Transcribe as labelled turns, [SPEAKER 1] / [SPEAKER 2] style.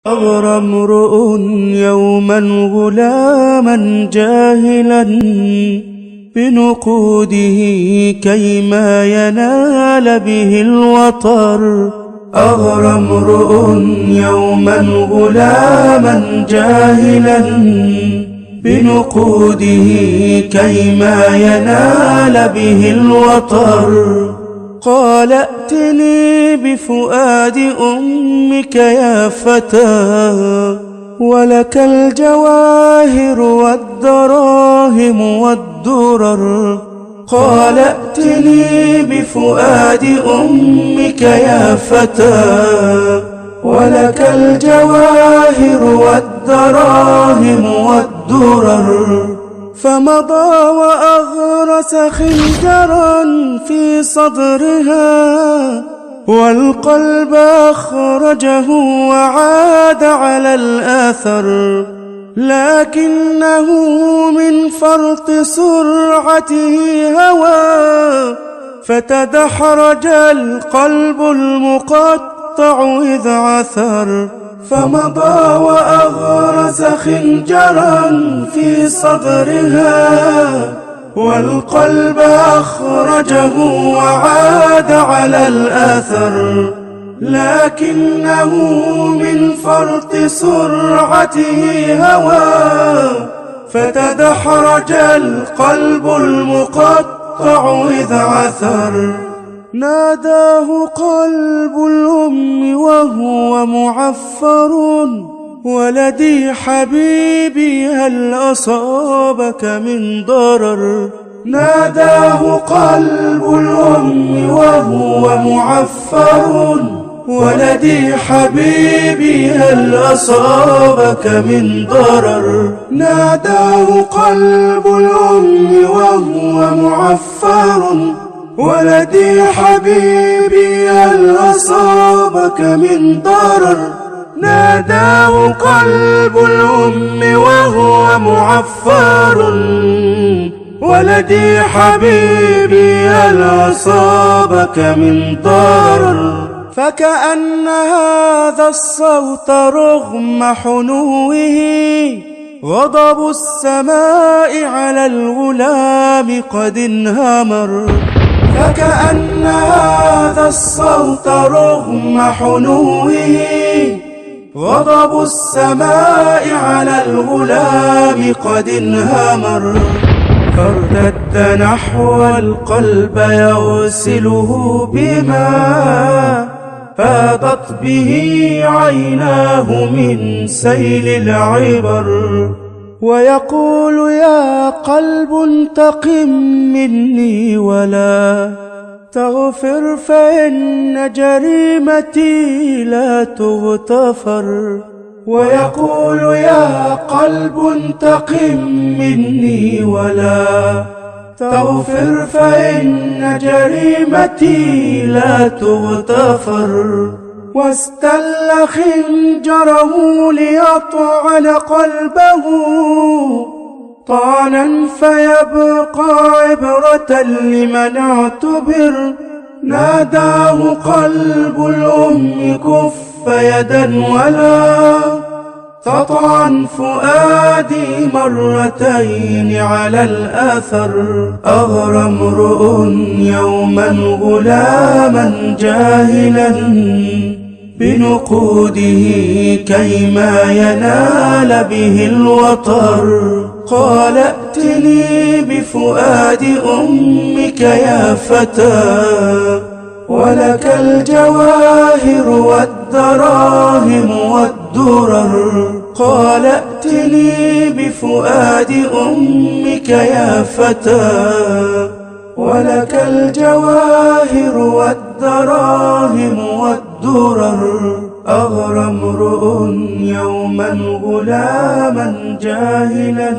[SPEAKER 1] أغرى امرؤ يوما غلاما جاهلا بنقوده كيما ينال به الوطر. أغرى امرؤ يوما غلاما جاهلا بنقوده كيما ينال به الوطر. قال ائتني بفؤاد أمك يا فتى، ولك الجواهر والدراهم والدرر. قال ائتني بفؤاد أمك يا فتى، ولك الجواهر والدراهم والدرر. فمضى وأغرس خنجرا في صدرها، والقلب أخرجه وعاد على الآثر. لكنه من فرط سرعته هوى، فتدحرج القلب المقطع إذ عثر. فمضى وأغرس خنجرا في صدرها، والقلب أخرجه وعاد على الآثر. لكنه من فرط سرعته هوى، فتدحرج القلب المقطع إذ عثر. ناداه قلب الأم وهو معفر، ولدي حبيبي هل أصابك من ضرر. ناداه قلب الأم وهو معفر، ولدي حبيبي هل أصابك من ضرر. ناداه قلب الأم وهو معفر، ولدي حبيبي هل أصابك من ضرر. ناداه قلب الأم وهو معفر، ولدي حبيبي هل أصابك من ضرر. فكأن هذا الصوت رغم حنوه غضب السماء على الغلام قد انهمر. فكأن هذا الصوت رغم حنوه غضب السماء على الغلام قد انهمر. فارتد نحو القلب يغسله بما فاضت به عيناه من سيل العبر. ويقول يا قلب انتقم مني ولا تغفر، فإن جريمتي لا تغتفر. ويقول يا قلب انتقم مني ولا تغفر، فإن جريمتي لا تغتفر. واستل خنجره ليطعن قلبه طعنا فيبقى عبرة لمن اعتبر. ناداه قلب الأم كف يدا ولا تطعن فؤادي مرتين على الآثر. أغرى امرؤ يوما غلاما جاهلا بنقوده كيما ينال به الوطر. قال ائتني بفؤاد أمك يا فتى، ولك الجواهر والدراهم والدرر. قال ائتني بفؤاد أمك يا فتى، ولك الجواهر والدراهم والدرر. أغرى امرؤ يوما غلاما جاهلا